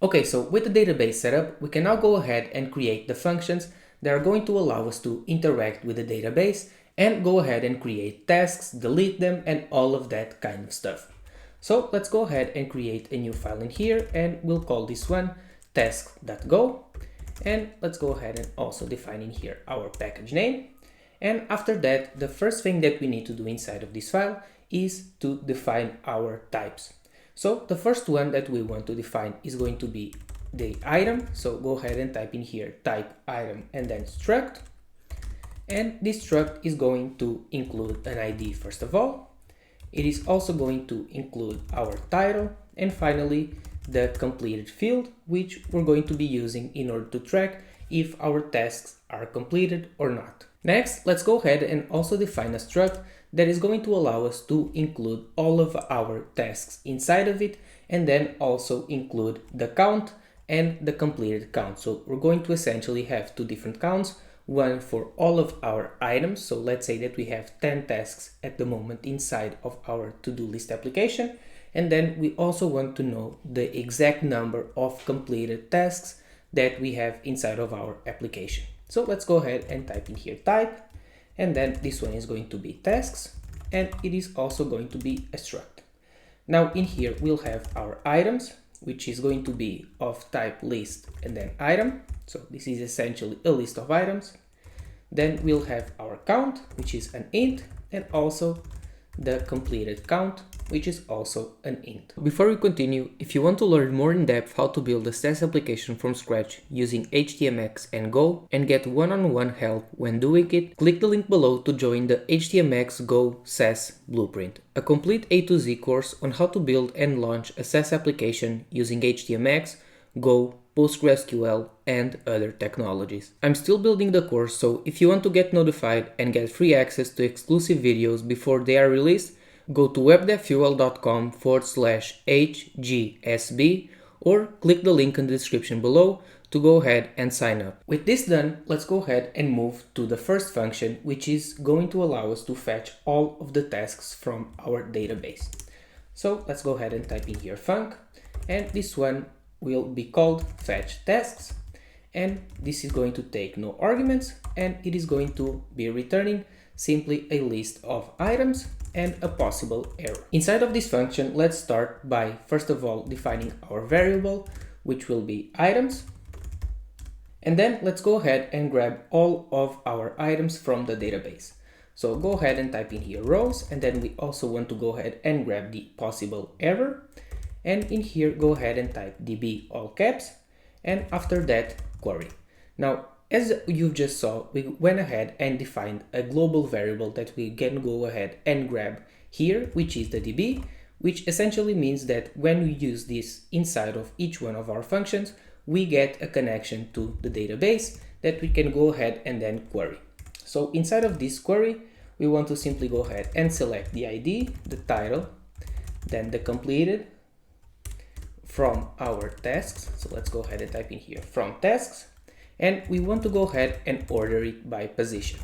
Okay, so with the database setup, we can now go ahead and create the functions that are going to allow us to interact with the database and go ahead and create tasks, delete them, and all of that kind of stuff. So let's go ahead and create a new file in here, and we'll call this one task.go. And let's go ahead and also define in here our package name. And after that, the first thing that we need to do inside of this file is to define our types. So the first one that we want to define is going to be the item. So go ahead and type in here type item and then struct. And this struct is going to include an ID first of all. It is also going to include our title and finally the completed field, which we're going to be using in order to track if our tasks are completed or not. Next, let's go ahead and also define a struct that is going to allow us to include all of our tasks inside of it and then also include the count and the completed count. So we're going to essentially have two different counts, one for all of our items. So let's say that we have 10 tasks at the moment inside of our to-do list application. And then we also want to know the exact number of completed tasks that we have inside of our application. So let's go ahead and type in here type, and then this one is going to be tasks, and it is also going to be a struct. Now in here we'll have our items, which is going to be of type list and then item. So this is essentially a list of items. Then we'll have our count, which is an int, and also the completed count, which is also an int. Before we continue, if you want to learn more in depth how to build a SaaS application from scratch using HTMX and Go and get one-on-one help when doing it, click the link below to join the HTMX Go SaaS Blueprint, a complete A to Z course on how to build and launch a SaaS application using HTMX, Go, PostgreSQL, and other technologies. I'm still building the course, so if you want to get notified and get free access to exclusive videos before they are released, go to webdevfuel.com/HGSB or click the link in the description below to go ahead and sign up. With this done, let's go ahead and move to the first function, which is going to allow us to fetch all of the tasks from our database. So let's go ahead and type in here func, and this one will be called fetch tasks, and this is going to take no arguments, and it is going to be returning simply a list of items and a possible error. Inside of this function, let's start by first of all defining our variable, which will be items, and then let's go ahead and grab all of our items from the database. So go ahead and type in here rows, and then we also want to go ahead and grab the possible error. And in here, go ahead and type db all caps, and after that, query. Now, as you just saw, we went ahead and defined a global variable that we can go ahead and grab here, which is the db, which essentially means that when we use this inside of each one of our functions, we get a connection to the database that we can go ahead and then query. So inside of this query, we want to simply go ahead and select the ID, the title, then the completed, from our tasks. So let's go ahead and type in here from tasks, and we want to go ahead and order it by position.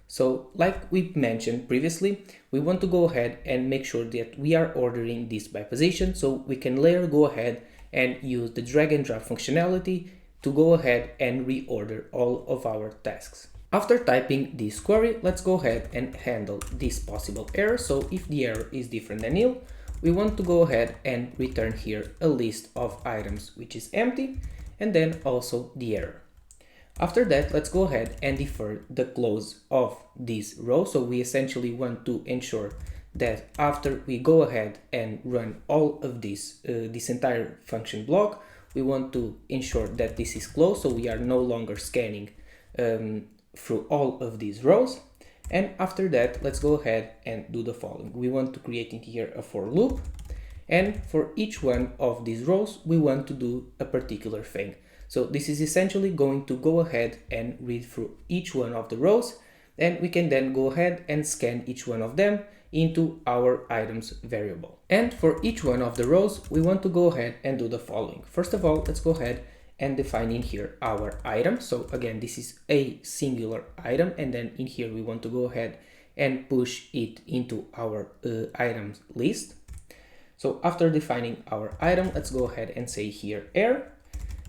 So like we mentioned previously, we want to go ahead and make sure that we are ordering this by position, so we can later go ahead and use the drag and drop functionality to go ahead and reorder all of our tasks. After typing this query, let's go ahead and handle this possible error. So if the error is different than nil, we want to go ahead and return here a list of items which is empty, and then also the error. After that, let's go ahead and defer the close of this row. So we essentially want to ensure that after we go ahead and run all of this entire function block, we want to ensure that this is closed, so we are no longer scanning through all of these rows. And after that, let's go ahead and do the following. We want to create in here a for loop, and for each one of these rows, we want to do a particular thing. So this is essentially going to go ahead and read through each one of the rows, and we can then go ahead and scan each one of them into our items variable. And for each one of the rows, we want to go ahead and do the following. First of all, let's go ahead and define in here our item. So again, this is a singular item, and then in here we want to go ahead and push it into our items list. So after defining our item, let's go ahead and say here air,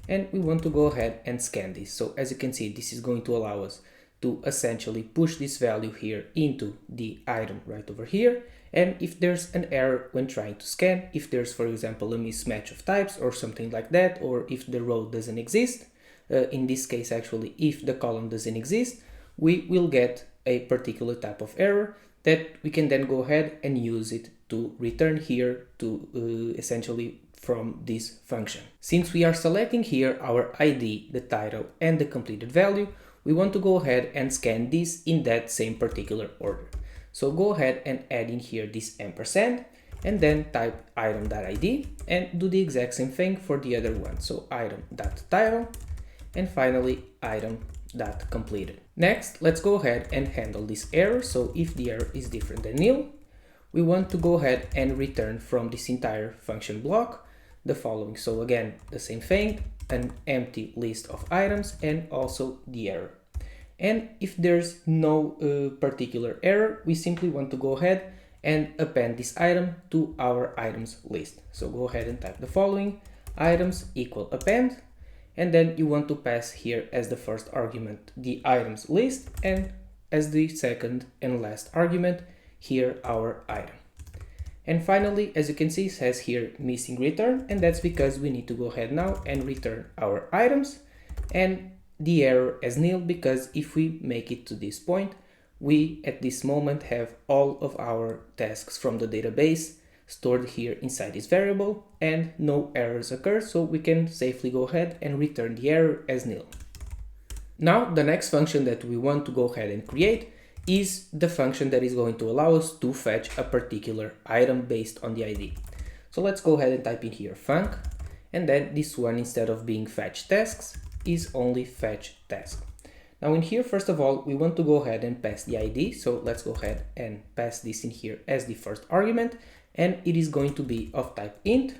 and we want to go ahead and scan this. So as you can see, this is going to allow us to essentially push this value here into the item right over here. And if there's an error when trying to scan, if there's, for example, a mismatch of types or something like that, or if the row doesn't exist, in this case, actually, if the column doesn't exist, we will get a particular type of error that we can then go ahead and use it to return here to essentially from this function. Since we are selecting here our ID, the title, and the completed value, we want to go ahead and scan this in that same particular order. So go ahead and add in here this ampersand and then type item.id and do the exact same thing for the other one. So item.title and finally item.completed. Next, let's go ahead and handle this error. So if the error is different than nil, we want to go ahead and return from this entire function block the following. So again, the same thing, an empty list of items and also the error. And if there's no particular error, we simply want to go ahead and append this item to our items list. So go ahead and type the following, items equal append, and then you want to pass here as the first argument the items list, and as the second and last argument here our item. And finally, as you can see, it says here missing return, and that's because we need to go ahead now and return our items and the error as nil, because if we make it to this point, we at this moment have all of our tasks from the database stored here inside this variable and no errors occur, so we can safely go ahead and return the error as nil. Now the next function that we want to go ahead and create is the function that is going to allow us to fetch a particular item based on the ID. So let's go ahead and type in here func, and then this one, instead of being fetch tasks, is only fetch task. Now in here, first of all, we want to go ahead and pass the ID. So let's go ahead and pass this in here as the first argument, and it is going to be of type int.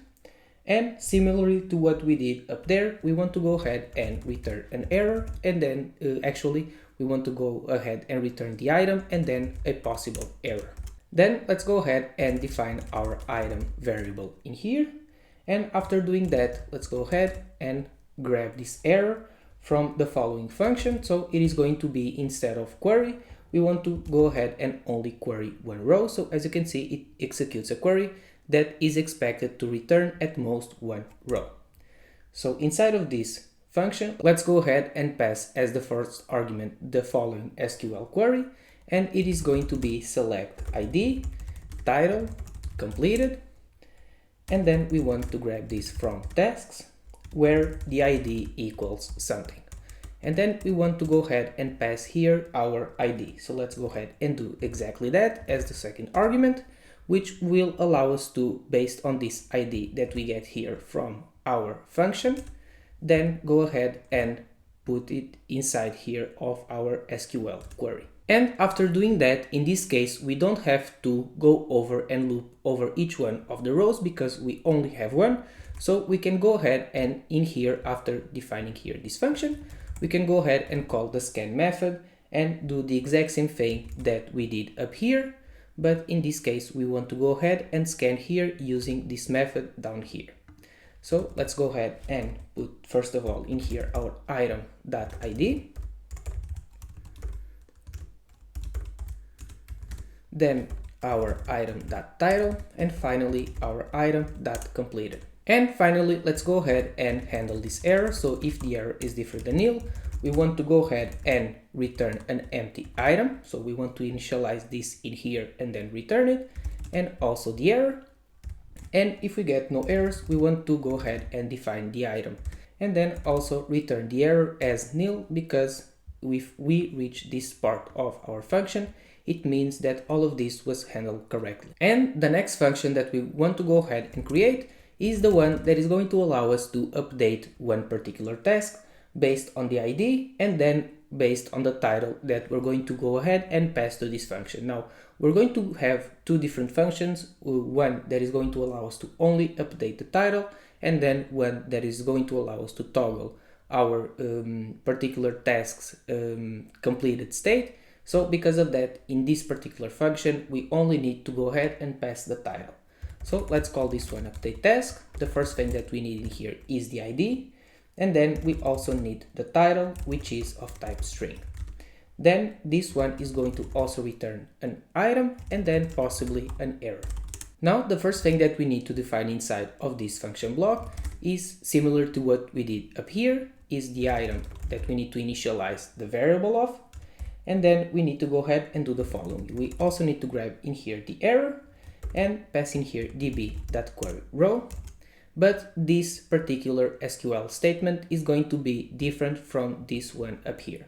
And similarly to what we did up there, we want to go ahead and return an error, and then actually we want to go ahead and return the item and then a possible error. Then let's go ahead and define our item variable in here. And after doing that, let's go ahead and grab this error from the following function. So it is going to be, instead of query, we want to go ahead and only query one row. So as you can see, it executes a query that is expected to return at most one row. So inside of this function, let's go ahead and pass as the first argument the following SQL query, and it is going to be select ID, title, completed, and then we want to grab this from tasks where the ID equals something. And then we want to go ahead and pass here our ID. So let's go ahead and do exactly that as the second argument, which will allow us to, based on this ID that we get here from our function, then go ahead and put it inside here of our SQL query. And after doing that, in this case, we don't have to go over and loop over each one of the rows because we only have one. So we can go ahead and in here, after defining here this function, we can go ahead and call the scan method and do the exact same thing that we did up here. But in this case, we want to go ahead and scan here using this method down here. So let's go ahead and put, first of all, in here our item.id. Then our item.title, and finally our item.completed. And finally, let's go ahead and handle this error. So if the error is different than nil, we want to go ahead and return an empty item. So we want to initialize this in here and then return it, and also the error. And if we get no errors, we want to go ahead and define the item and then also return the error as nil, because if we reach this part of our function, it means that all of this was handled correctly. And the next function that we want to go ahead and create is the one that is going to allow us to update one particular task based on the ID and then based on the title that we're going to go ahead and pass to this function. Now, we're going to have two different functions, one that is going to allow us to only update the title, and then one that is going to allow us to toggle our particular task's completed state. So because of that, in this particular function, we only need to go ahead and pass the title. So let's call this one update task. The first thing that we need in here is the ID. And then we also need the title, which is of type string. Then this one is going to also return an item and then possibly an error. Now the first thing that we need to define inside of this function block is similar to what we did up here, is the item that we need to initialize the variable of. And then we need to go ahead and do the following. We also need to grab in here the error and pass in here db.queryRow. But this particular SQL statement is going to be different from this one up here.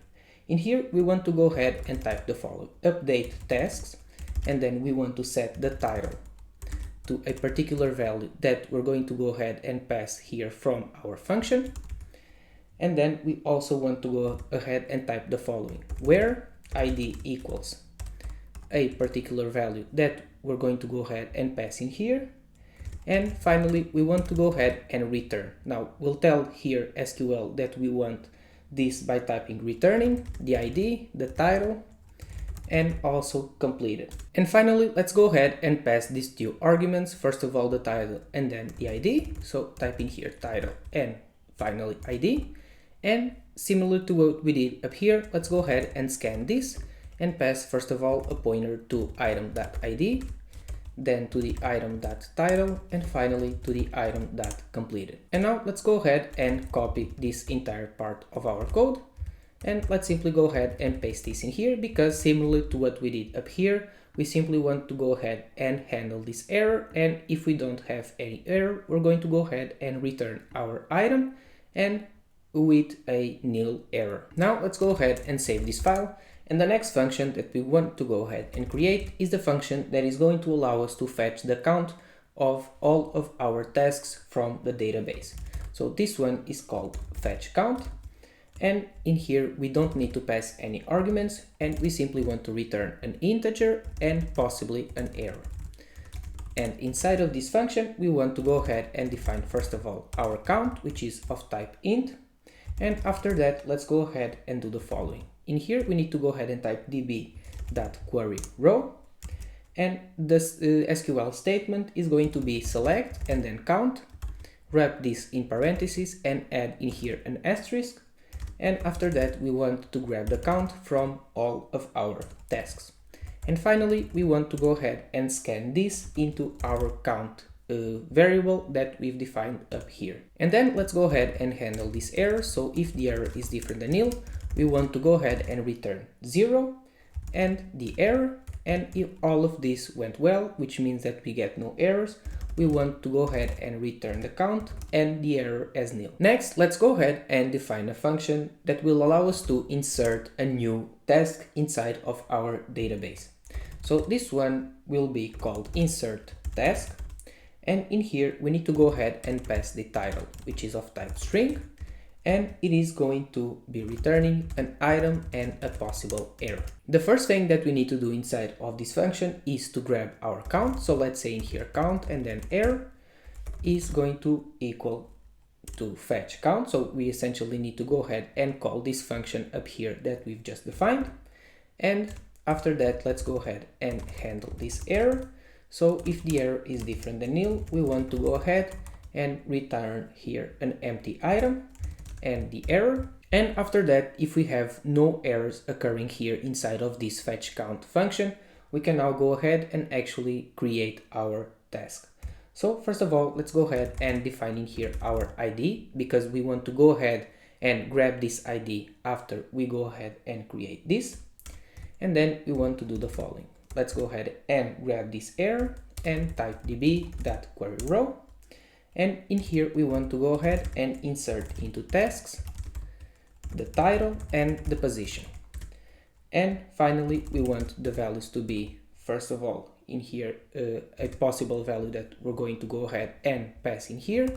In here, we want to go ahead and type the following: update tasks, and then we want to set the title to a particular value that we're going to go ahead and pass here from our function. And then we also want to go ahead and type the following: where id equals a particular value that we're going to go ahead and pass in here. And finally, we want to go ahead and return. Now we'll tell here SQL that we want this by typing returning the ID, the title, and also completed. And finally, let's go ahead and pass these two arguments. First of all, the title and then the ID. So type in here title and finally ID. And similar to what we did up here, let's go ahead and scan this and pass first of all a pointer to item.id, then to the item.title, and finally to the item.completed. And now let's go ahead and copy this entire part of our code. And let's simply go ahead and paste this in here, because similar to what we did up here, we simply want to go ahead and handle this error. And if we don't have any error, we're going to go ahead and return our item and with a nil error. Now let's go ahead and save this file. And the next function that we want to go ahead and create is the function that is going to allow us to fetch the count of all of our tasks from the database. So this one is called fetch count. And in here, we don't need to pass any arguments, and we simply want to return an integer and possibly an error. And inside of this function, we want to go ahead and define first of all our count, which is of type int. And after that, let's go ahead and do the following. In here, we need to go ahead and type db.queryRow, and this SQL statement is going to be select and then count, wrap this in parentheses and add in here an asterisk. And after that, we want to grab the count from all of our tasks. And finally, we want to go ahead and scan this into our count variable that we've defined up here. And then let's go ahead and handle this error. So if the error is different than nil, we want to go ahead and return 0 and the error. And if all of this went well, which means that we get no errors, we want to go ahead and return the count and the error as nil. Next, let's go ahead and define a function that will allow us to insert a new task inside of our database. So this one will be called insert task. And in here, we need to go ahead and pass the title, which is of type string. And it is going to be returning an item and a possible error. The first thing that we need to do inside of this function is to grab our count. So let's say in here count and then error is going to equal to fetch count. So we essentially need to go ahead and call this function up here that we've just defined. And after that, let's go ahead and handle this error. So if the error is different than nil, we want to go ahead and return here an empty item and the error. And after that, if we have no errors occurring here inside of this fetch count function, we can now go ahead and actually create our task. So first of all, let's go ahead and define in here our ID, because we want to go ahead and grab this ID after we go ahead and create this. And then we want to do the following. Let's go ahead and grab this error and type db.queryRow. And in here, we want to go ahead and insert into tasks the title and the position. And finally, we want the values to be, first of all, in here, a possible value that we're going to go ahead and pass in here,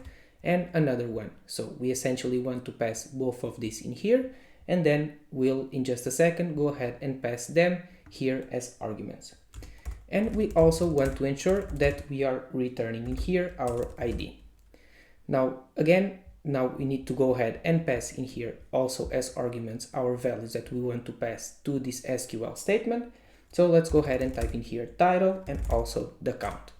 and another one. So we essentially want to pass both of these in here, and then we'll, in just a second, go ahead and pass them here as arguments. And we also want to ensure that we are returning in here our ID. Now, again, now we need to go ahead and pass in here also as arguments our values that we want to pass to this SQL statement. So let's go ahead and type in here title and also the count.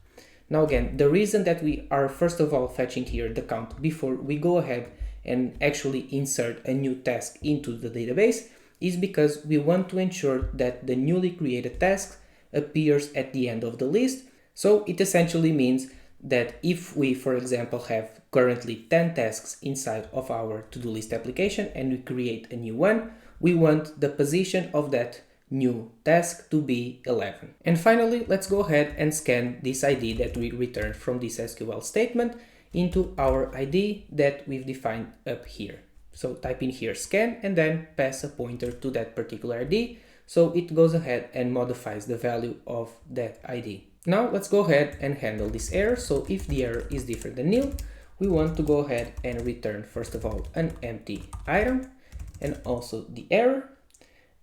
Now again, the reason that we are first of all fetching here the count before we go ahead and actually insert a new task into the database is because we want to ensure that the newly created task appears at the end of the list. So it essentially means that if we, for example, have currently 10 tasks inside of our to-do list application and we create a new one, we want the position of that new task to be 11. And finally, let's go ahead and scan this ID that we returned from this SQL statement into our ID that we've defined up here. So type in here scan and then pass a pointer to that particular ID, so it goes ahead and modifies the value of that ID. Now let's go ahead and handle this error. So if the error is different than nil, we want to go ahead and return first of all an empty item and also the error.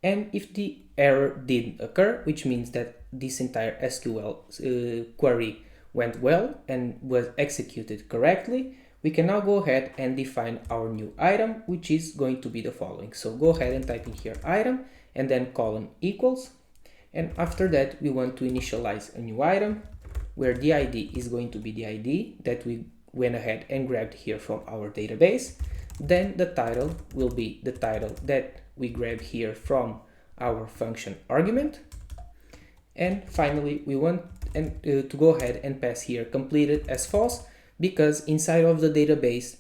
And if the error didn't occur, which means that this entire SQL query went well and was executed correctly, we can now go ahead and define our new item, which is going to be the following. So go ahead and type in here item and then colon equals. And after that, we want to initialize a new item where the ID is going to be the ID that we went ahead and grabbed here from our database. Then the title will be the title that we grab here from our function argument. And finally, we want to go ahead and pass here completed as false, because inside of the database,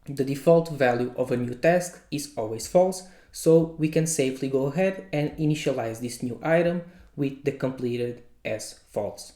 the default value of a new task is always false. So we can safely go ahead and initialize this new item with the completed as false.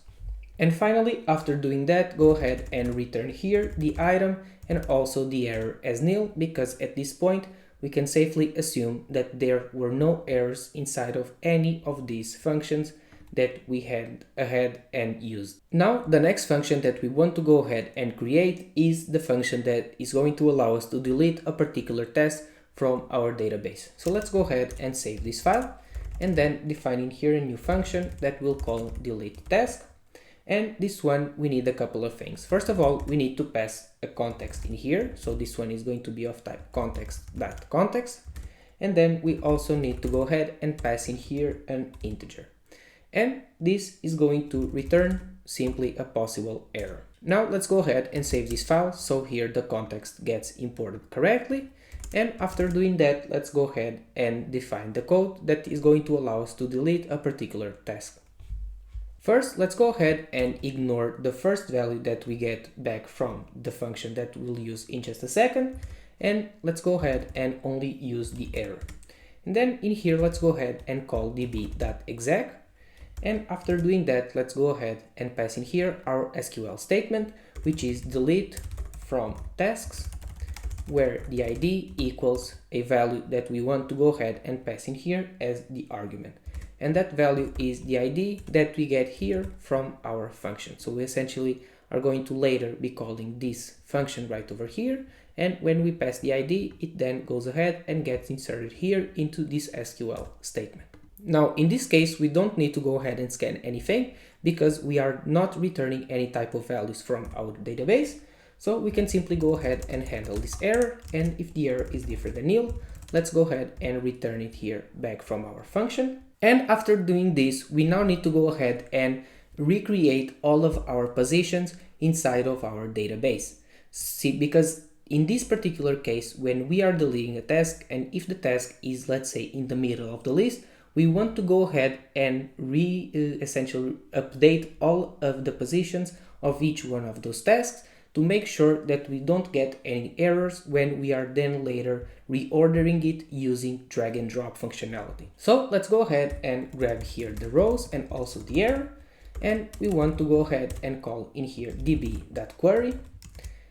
And finally, after doing that, go ahead and return here the item and also the error as nil, because at this point, we can safely assume that there were no errors inside of any of these functions that we had ahead and used. Now, the next function that we want to go ahead and create is the function that is going to allow us to delete a particular task from our database. So let's go ahead and save this file and then defining here a new function that we'll call delete task. And this one, we need a couple of things. First of all, we need to pass a context in here. So this one is going to be of type context.context. And then we also need to go ahead and pass in here an integer. And this is going to return simply a possible error. Now let's go ahead and save this file. So here the context gets imported correctly. And after doing that, let's go ahead and define the code that is going to allow us to delete a particular task. First, let's go ahead and ignore the first value that we get back from the function that we'll use in just a second. And let's go ahead and only use the error. And then in here, let's go ahead and call db.exec. And after doing that, let's go ahead and pass in here our SQL statement, which is delete from tasks, where the ID equals a value that we want to go ahead and pass in here as the argument. And that value is the ID that we get here from our function. So we essentially are going to later be calling this function right over here. And when we pass the ID, it then goes ahead and gets inserted here into this SQL statement. Now, in this case, we don't need to go ahead and scan anything because we are not returning any type of values from our database. So we can simply go ahead and handle this error. And if the error is different than nil, let's go ahead and return it here back from our function. And after doing this, we now need to go ahead and recreate all of our positions inside of our database. See, because in this particular case, when we are deleting a task, and if the task is, let's say, in the middle of the list, we want to go ahead and essentially update all of the positions of each one of those tasks to make sure that we don't get any errors when we are then later reordering it using drag and drop functionality. So let's go ahead and grab here the rows and also the error. And we want to go ahead and call in here db.query.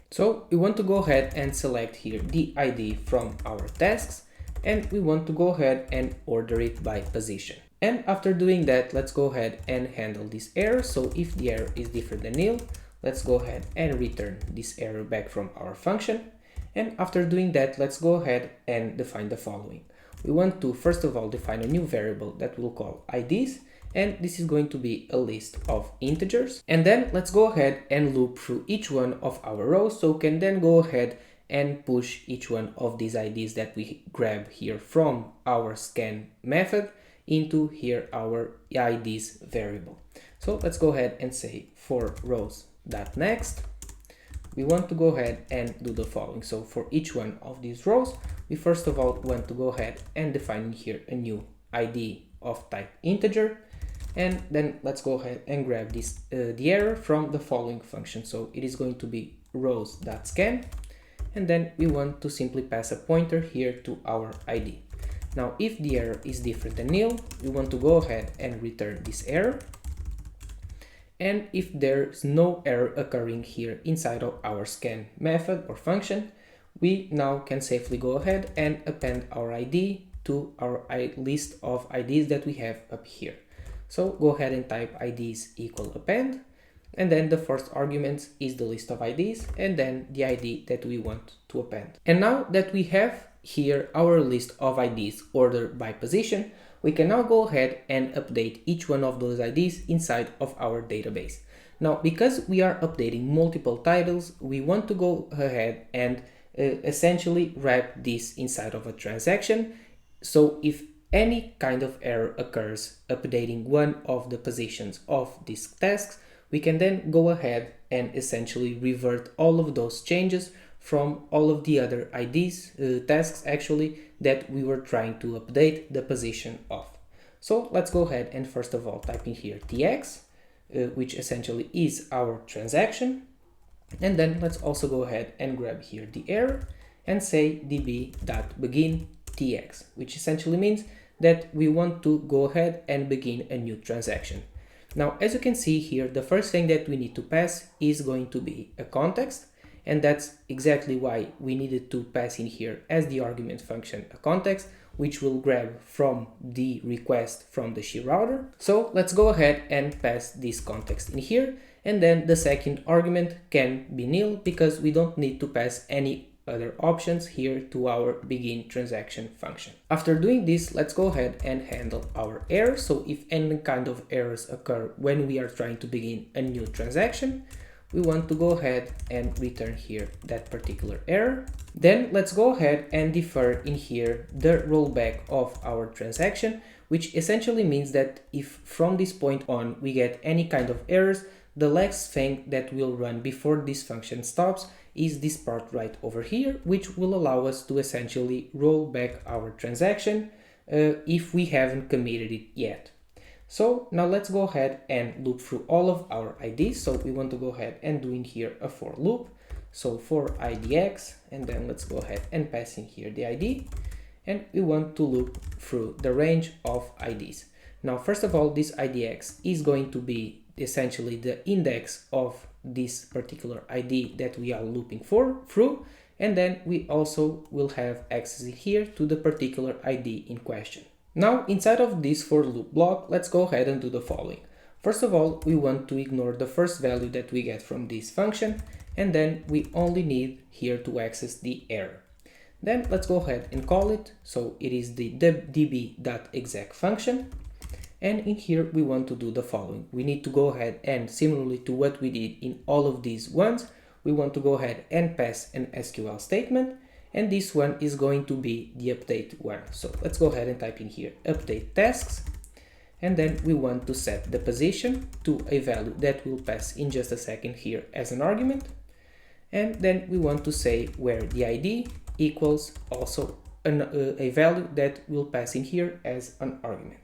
So we want to go ahead and select here the ID from our tasks. And we want to go ahead and order it by position. And after doing that, let's go ahead and handle this error. So if the error is different than nil, let's go ahead and return this error back from our function. And after doing that, let's go ahead and define the following. We want to, first of all, define a new variable that we'll call IDs. And this is going to be a list of integers. And then let's go ahead and loop through each one of our rows. So we can then go ahead and push each one of these IDs that we grab here from our scan method into here our IDs variable. So let's go ahead and say for rows.next, we want to go ahead and do the following. So for each one of these rows, we first of all want to go ahead and define here a new ID of type integer. And then let's go ahead and grab this the error from the following function. So it is going to be rows.scan, and then we want to simply pass a pointer here to our ID. Now, if the error is different than nil, we want to go ahead and return this error. And if there's no error occurring here inside of our scan method or function, we now can safely go ahead and append our ID to our list of IDs that we have up here. So go ahead and type IDs equal append, and then the first argument is the list of IDs and then the ID that we want to append. And now that we have here our list of IDs ordered by position, we can now go ahead and update each one of those IDs inside of our database. Now, because we are updating multiple titles, we want to go ahead and essentially wrap this inside of a transaction. So if any kind of error occurs updating one of the positions of these tasks, we can then go ahead and essentially revert all of those changes from all of the other IDs, tasks actually, that we were trying to update the position of. So let's go ahead and first of all type in here tx, which essentially is our transaction. And then let's also go ahead and grab here the error and say db.begin tx, which essentially means that we want to go ahead and begin a new transaction. Now, as you can see here, the first thing that we need to pass is going to be a context, and that's exactly why we needed to pass in here as the argument function a context, which will grab from the request from the she router. So let's go ahead and pass this context in here, and then the second argument can be nil because we don't need to pass any other options here to our begin transaction function. After doing this, let's go ahead and handle our error. So if any kind of errors occur when we are trying to begin a new transaction, we want to go ahead and return here that particular error. Then let's go ahead and defer in here the rollback of our transaction, which essentially means that if from this point on we get any kind of errors, the last thing that will run before this function stops is this part right over here, which will allow us to essentially roll back our transaction if we haven't committed it yet. So now let's go ahead and loop through all of our IDs. So we want to go ahead and do in here a for loop. So for IDX, and then let's go ahead and pass in here the ID, and we want to loop through the range of IDs. Now, first of all, this IDX is going to be essentially the index of this particular ID that we are looping through, and then we also will have access here to the particular ID in question. Now, inside of this for loop block, let's go ahead and do the following. First of all, we want to ignore the first value that we get from this function, and then we only need here to access the error. Then let's go ahead and call it. So it is the db.exec function. And in here, we want to do the following. We need to go ahead and, similarly to what we did in all of these ones, we want to go ahead and pass an SQL statement. And this one is going to be the update one. So let's go ahead and type in here update tasks. And then we want to set the position to a value that will pass in just a second here as an argument. And then we want to say where the ID equals also a value that will pass in here as an argument.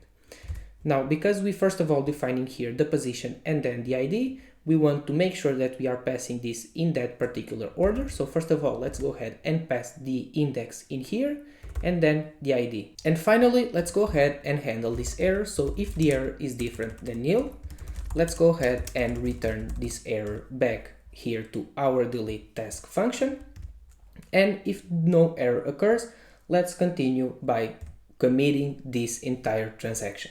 Now, because we first of all defining here the position and then the ID, we want to make sure that we are passing this in that particular order. So first of all, let's go ahead and pass the index in here and then the ID. And finally, let's go ahead and handle this error. So if the error is different than nil, let's go ahead and return this error back here to our delete task function. And if no error occurs, let's continue by committing this entire transaction.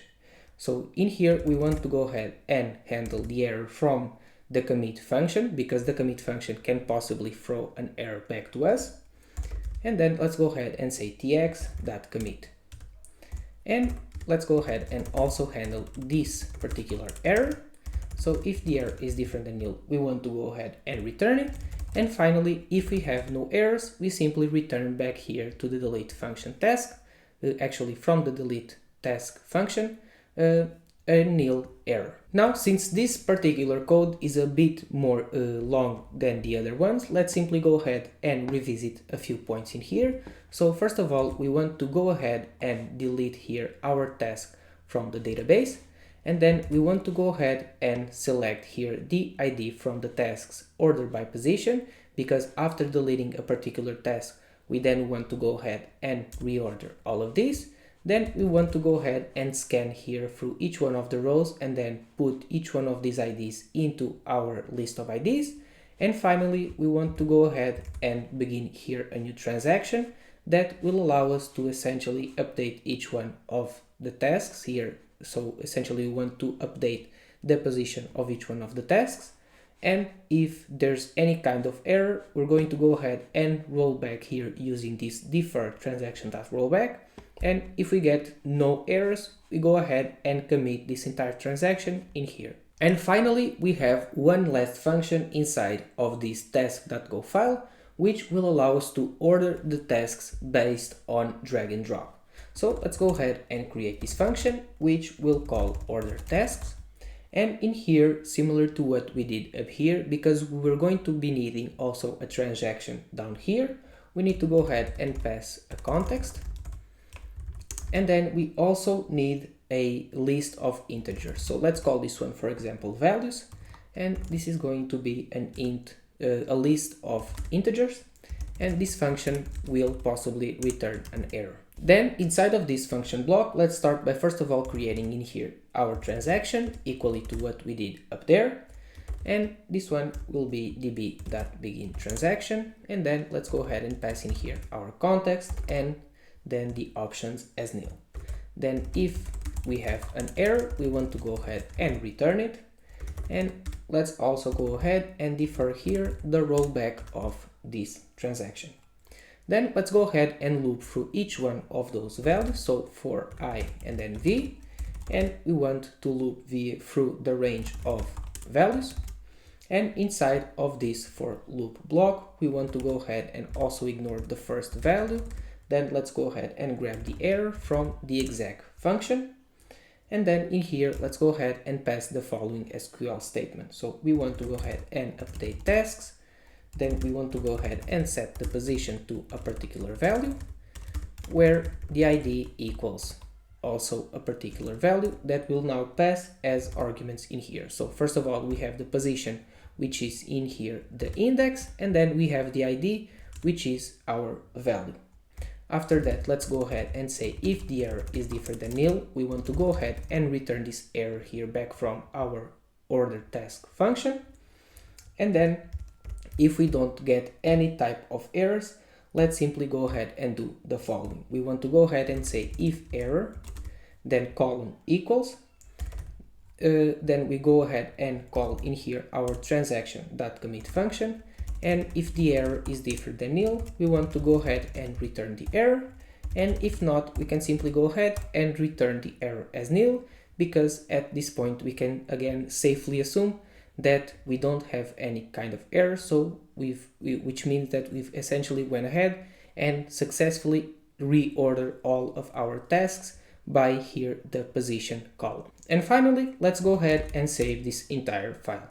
So in here, we want to go ahead and handle the error from the commit function, because the commit function can possibly throw an error back to us. And then let's go ahead and say tx.commit. And let's go ahead and also handle this particular error. So if the error is different than nil, we want to go ahead and return it. And finally, if we have no errors, we simply return back here to the delete function task, actually from the delete task function, a nil error. Now, since this particular code is a bit more long than the other ones, let's simply go ahead and revisit a few points in here. So first of all, we want to go ahead and delete here our task from the database. And then we want to go ahead and select here the ID from the tasks ordered by position, because after deleting a particular task, we then want to go ahead and reorder all of these. Then we want to go ahead and scan here through each one of the rows and then put each one of these IDs into our list of IDs. And finally, we want to go ahead and begin here a new transaction that will allow us to essentially update each one of the tasks here. So essentially we want to update the position of each one of the tasks. And if there's any kind of error, we're going to go ahead and roll back here using this defer transaction.rollback. And if we get no errors, we go ahead and commit this entire transaction in here. And finally, we have one last function inside of this task.go file, which will allow us to order the tasks based on drag and drop. So let's go ahead and create this function, which we'll call order tasks. And in here, similar to what we did up here, because we're going to be needing also a transaction down here, we need to go ahead and pass a context. And then we also need a list of integers. So let's call this one, for example, values. And this is going to be an int, a list of integers. And this function will possibly return an error. Then inside of this function block, let's start by first of all creating in here our transaction equally to what we did up there. And this one will be db.begin transaction. And then let's go ahead and pass in here our context and then the options as nil. Then if we have an error, we want to go ahead and return it. And let's also go ahead and defer here the rollback of this transaction. Then let's go ahead and loop through each one of those values. So for I and then v, and we want to loop v through the range of values. And inside of this for loop block, we want to go ahead and also ignore the first value. Then let's go ahead and grab the error from the exec function. And then in here, let's go ahead and pass the following SQL statement. So we want to go ahead and update tasks. Then we want to go ahead and set the position to a particular value, where the ID equals also a particular value that will now pass as arguments in here. So first of all, we have the position, which is in here the index, and then we have the ID, which is our value. After that, let's go ahead and say if the error is different than nil, we want to go ahead and return this error here back from our order task function. And then if we don't get any type of errors, let's simply go ahead and do the following. We want to go ahead and say if error, then column equals, then we go ahead and call in here our transaction.commit function. And if the error is different than nil, we want to go ahead and return the error. And if not, we can simply go ahead and return the error as nil, because at this point we can again safely assume that we don't have any kind of error. So which means that we've essentially went ahead and successfully reorder all of our tasks by here the position column. And finally, let's go ahead and save this entire file.